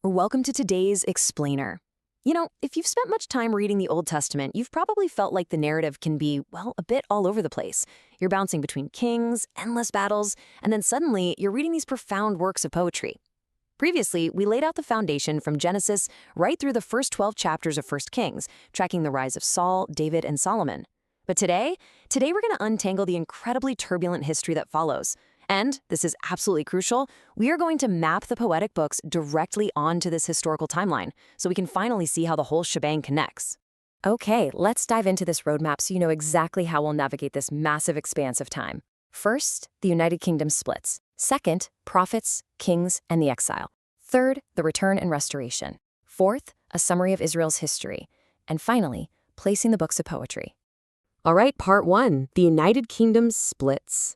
Welcome to today's Explainer. If you've spent much time reading the Old Testament, you've probably felt like the narrative can be, well, a bit all over the place. You're bouncing between kings, endless battles, and then suddenly you're reading these profound works of poetry. Previously, we laid out the foundation from Genesis right through the first 12 chapters of First Kings, tracking the rise of Saul, David, and Solomon. But today we're going to untangle the incredibly turbulent history that follows. And, this is absolutely crucial, we are going to map the poetic books directly onto this historical timeline, so we can finally see how the whole shebang connects. Okay, let's dive into this roadmap so you know exactly how we'll navigate this massive expanse of time. First, the United Kingdom splits. Second, prophets, kings, and the exile. Third, the return and restoration. Fourth, a summary of Israel's history. And finally, placing the books of poetry. All right, part one, the United Kingdom splits.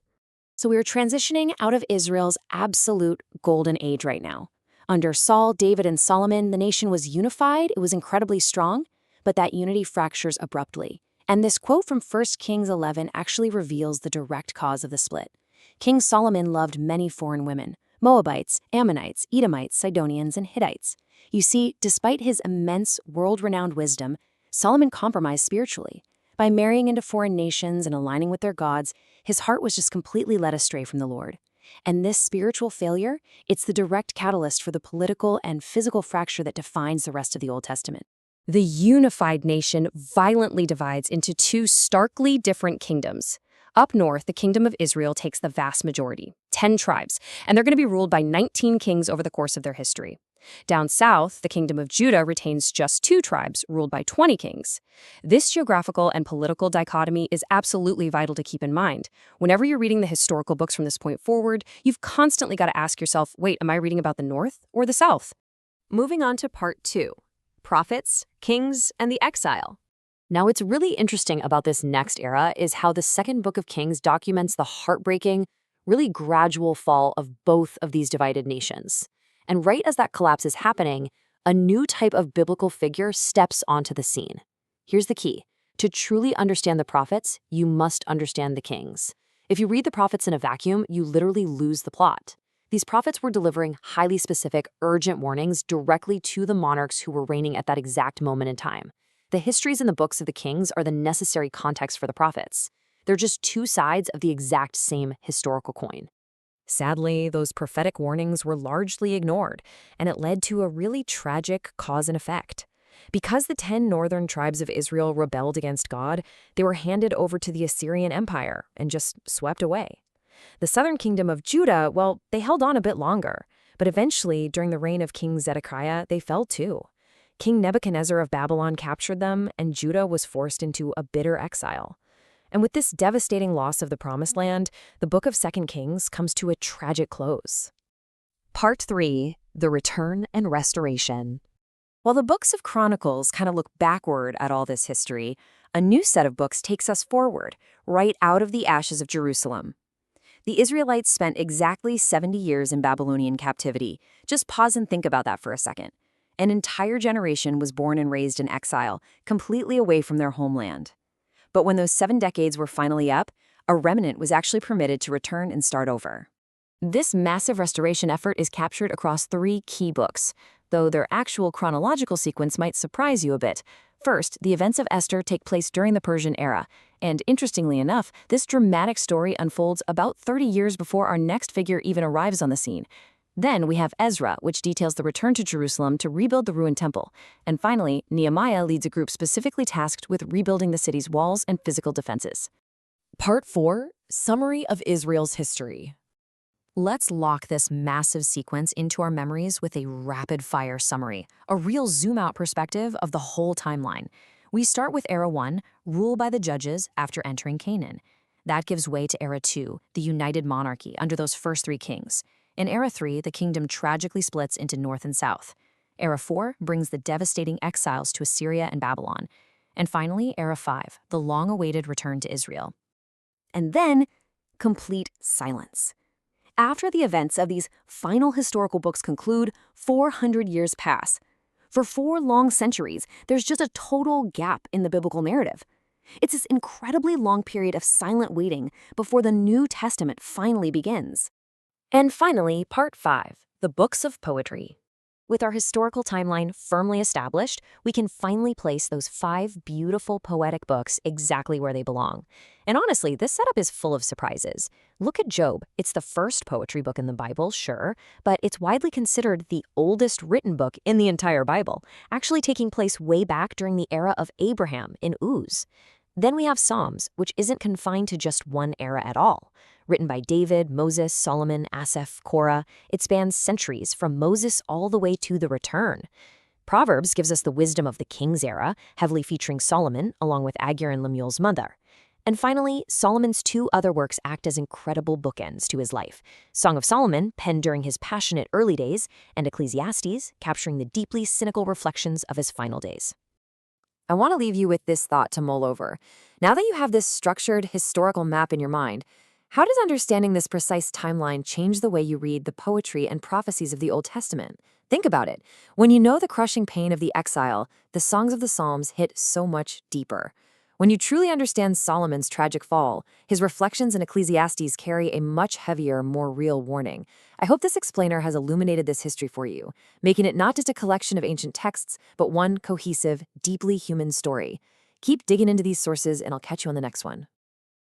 So we are transitioning out of Israel's absolute golden age right now. Under Saul, David, and Solomon, the nation was unified, it was incredibly strong, but that unity fractures abruptly. And this quote from 1 Kings 11 actually reveals the direct cause of the split. King Solomon loved many foreign women: Moabites, Ammonites, Edomites, Sidonians, and Hittites. You see, despite his immense, world-renowned wisdom, Solomon compromised spiritually. By marrying into foreign nations and aligning with their gods, his heart was just completely led astray from the Lord. And this spiritual failure, it's the direct catalyst for the political and physical fracture that defines the rest of the Old Testament. The unified nation violently divides into two starkly different kingdoms. Up north, the kingdom of Israel takes the vast majority, 10 tribes, and they're going to be ruled by 19 kings over the course of their history. Down south, the kingdom of Judah retains just 2 tribes, ruled by 20 kings. This geographical and political dichotomy is absolutely vital to keep in mind. Whenever you're reading the historical books from this point forward, you've constantly got to ask yourself, wait, am I reading about the north or the south? Moving on to part 2, prophets, kings, and the exile. Now, what's really interesting about this next era is how the second book of Kings documents the heartbreaking, really gradual fall of both of these divided nations. And right as that collapse is happening, a new type of biblical figure steps onto the scene. Here's the key. To truly understand the prophets, you must understand the kings. If you read the prophets in a vacuum, you literally lose the plot. These prophets were delivering highly specific, urgent warnings directly to the monarchs who were reigning at that exact moment in time. The histories in the books of the kings are the necessary context for the prophets. They're just two sides of the exact same historical coin. Sadly, those prophetic warnings were largely ignored, and it led to a really tragic cause and effect. Because the 10 northern tribes of Israel rebelled against God, they were handed over to the Assyrian Empire and just swept away. The southern kingdom of Judah, well, they held on a bit longer, but eventually, during the reign of King Zedekiah, they fell too. King Nebuchadnezzar of Babylon captured them, and Judah was forced into a bitter exile. And with this devastating loss of the Promised Land, the book of 2 Kings comes to a tragic close. Part 3, the return and restoration. While the books of Chronicles kind of look backward at all this history, a new set of books takes us forward, right out of the ashes of Jerusalem. The Israelites spent exactly 70 years in Babylonian captivity. Just pause and think about that for a second. An entire generation was born and raised in exile, completely away from their homeland. But when those 7 decades were finally up, a remnant was actually permitted to return and start over. This massive restoration effort is captured across 3 key books, though their actual chronological sequence might surprise you a bit. First, the events of Esther take place during the Persian era, and interestingly enough, this dramatic story unfolds about 30 years before our next figure even arrives on the scene. Then we have Ezra, which details the return to Jerusalem to rebuild the ruined temple. And finally, Nehemiah leads a group specifically tasked with rebuilding the city's walls and physical defenses. Part 4, Summary of Israel's History. Let's lock this massive sequence into our memories with a rapid-fire summary, a real zoom-out perspective of the whole timeline. We start with Era 1, rule by the judges after entering Canaan. That gives way to Era 2, the united monarchy under those first 3 kings. In Era 3, the kingdom tragically splits into north and south. Era 4 brings the devastating exiles to Assyria and Babylon. And finally, Era 5, the long-awaited return to Israel. And then, complete silence. After the events of these final historical books conclude, 400 years pass. For 4 long centuries, there's just a total gap in the biblical narrative. It's this incredibly long period of silent waiting before the New Testament finally begins. And finally, Part 5, the books of poetry. With our historical timeline firmly established, we can finally place those 5 beautiful poetic books exactly where they belong. And honestly, this setup is full of surprises. Look at Job. It's the first poetry book in the Bible, sure, but it's widely considered the oldest written book in the entire Bible, actually taking place way back during the era of Abraham in Uz. Then we have Psalms, which isn't confined to just one era at all. Written by David, Moses, Solomon, Asaph, Korah, it spans centuries from Moses all the way to the return. Proverbs gives us the wisdom of the king's era, heavily featuring Solomon, along with Agur and Lemuel's mother. And finally, Solomon's 2 other works act as incredible bookends to his life. Song of Solomon, penned during his passionate early days, and Ecclesiastes, capturing the deeply cynical reflections of his final days. I want to leave you with this thought to mull over. Now that you have this structured historical map in your mind, how does understanding this precise timeline change the way you read the poetry and prophecies of the Old Testament? Think about it. When you know the crushing pain of the exile, the songs of the Psalms hit so much deeper. When you truly understand Solomon's tragic fall, his reflections in Ecclesiastes carry a much heavier, more real warning. I hope this explainer has illuminated this history for you, making it not just a collection of ancient texts, but one cohesive, deeply human story. Keep digging into these sources, and I'll catch you on the next one.